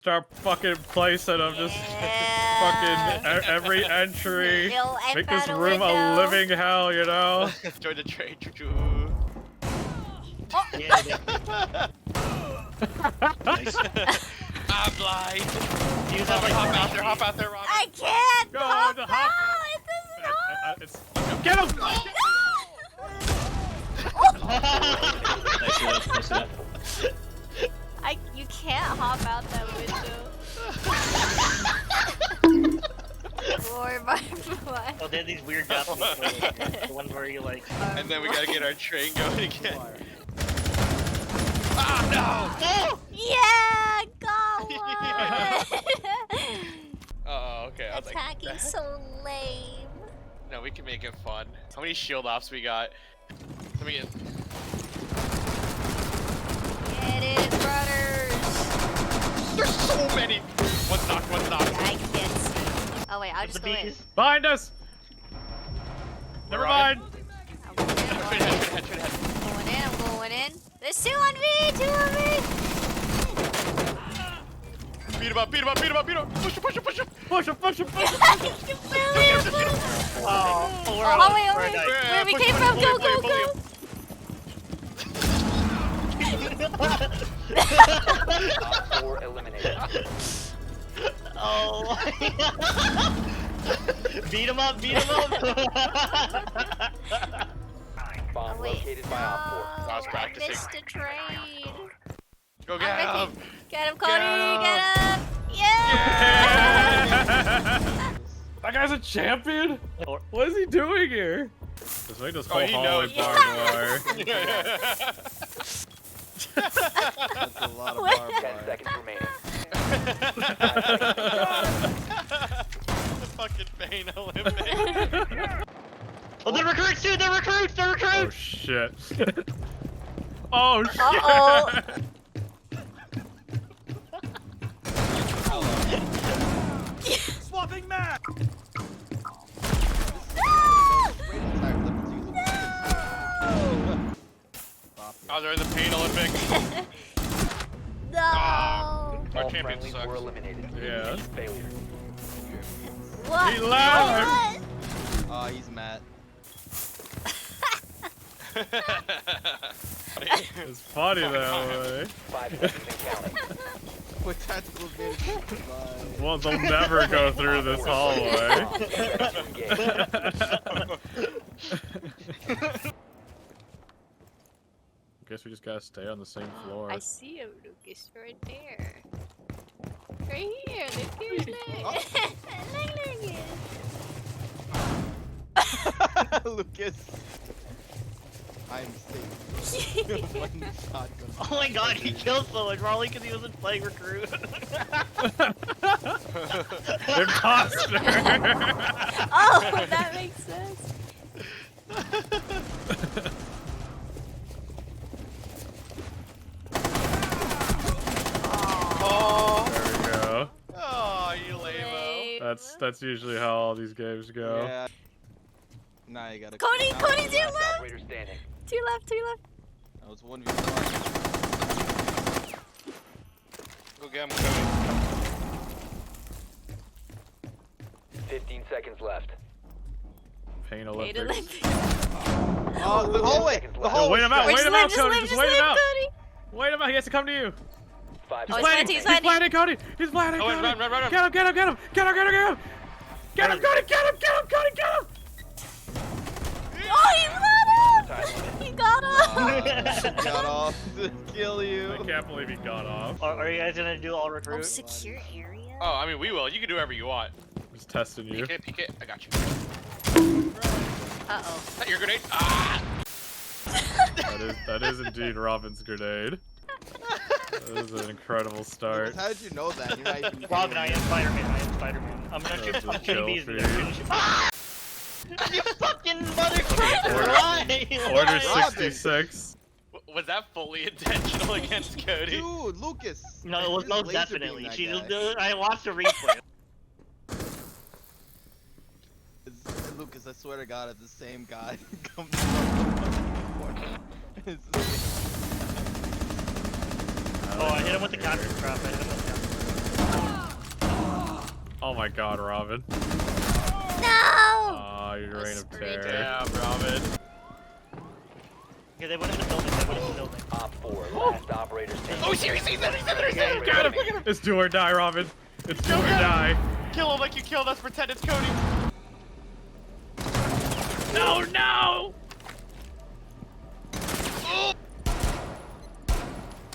Start fucking placing them, just fucking every entry. Make this room a living hell, you know? Join the train, Choo. Oh. Yeah, nice. I'm blind. You hop out there, Robin. I can't! Go, Hop hop. out! It doesn't hop! Get him! Nice enough. You can't hop out that window. Or my butt. Oh, they have these weird Japanese toilets, the ones where you like. And then we gotta get our train going again. Ah, no! Yeah! Got one! Oh, okay. I was Attacking like, so lame. no, we can make it fun. How many shield offs we got? Let me get. Get it, brothers! There's so many! One's knocked, one's knocked. I can't see. Oh wait, I'll just go in. Behind us! Never mind! I'm going in. There's 2 on me! 2 on me! Beat him up, beat him up, beat him up, beat him up! Push him, push him, push him! Push him, push him, push him! Oh, wait. Where we came from? Go, go, go! Four eliminated. Oh. Beat him up, beat him up. Bomb located by Op 4. I was practicing. Missed a trade. Go get him! Get him, Cody! him. Get him! Yeah! That guy's a champion? What is he doing here? Just make this whole he hallway knows. barbed wire. That's a lot of barbed 10 wire. seconds remaining. The fucking pain Olympic. Oh, the recruits too! The recruits! The recruits! Oh shit. Oh shit! Uh-oh. Swapping map! Oh, they're in the pain Olympic. No! Our All champion friendlies sucks. were eliminated. Yeah. Failure. What? He laughed. What? Oh, he's mad. It's funny that way. 5 seconds and counting. What tactical advantage? Well, they'll never go through this hallway. Guess we just gotta stay on the same floor. I see him, Lucas, right there. Right here, look at his leg. Look, Lucas. I'm safe. One shotgun. Oh my god, he killed someone probably because he wasn't playing recruit. Imposter! Oh, that makes sense. Oh, There we go. oh, you lame-o. That's usually how all these games go. Yeah. Nah, you gotta. Cody, Cody, 2 left! Operator standing. 2 left, 2 left. That was 1v1. Go get him, Cody. 15 seconds left. Pain Wait, Olympics. Olympics. Oh, the hallway! The Yo, hallway! wait him out, Wait, wait him out, Cody, live, just wait him live, out! Cody. Wait him out, he has to come to you! 5 Oh, He's he's planning, planting, he's he's planning, Cody! He's planning, Oh, Cody! run, run, run, run. Get him, get him, get him! Get him, get him, get him! Get him, Cody, get him, get him, get him! Oh, he got him! He got him! Got off to kill you. I can't believe he got off. Are you guys gonna do all Oh, recruit? secure area? Oh, I mean, we will. You can do whatever you want. Just testing you. Peek it, I got you. Uh-oh. Is that your grenade? Ah! That is indeed Robin's grenade. That is an incredible start. How did you know that? You're not even Robin, I am Spider-Man. I am Spider-Man. I'm gonna shoot. That's a I'm shooting kill bees. for I'm you. shooting shit. Ah! You fucking motherfucker! Why? Order Why? 66. Was that fully intentional against Cody? Dude, Lucas. No, it was You're most laser definitely. beam She that just, guy. I watched the replay. Lucas, I swear to God, if the same guy comes from the corner, it's the same. Oh, I hit him with the capture trap. I hit him with the capture trap. Oh my god, Robin. No! Oh, your reign of terror. Damn, Robin. Okay, they went in the building. They went in the building. Op 4, last operator standing. Oh, shit, he's there. Get him! It's do or die, Robin. It's do or die. Kill him like you killed us. Pretend it's Cody. No, no!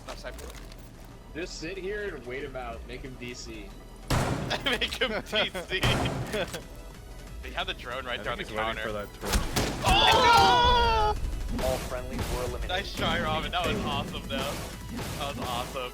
Left side. Just sit here and wait him out. Make him DC. Make him TC. They had the drone right there on the He's waiting counter. for that twitch. Oh! All friendlies were eliminated. Nice try, Robin. That was awesome, though. That was awesome.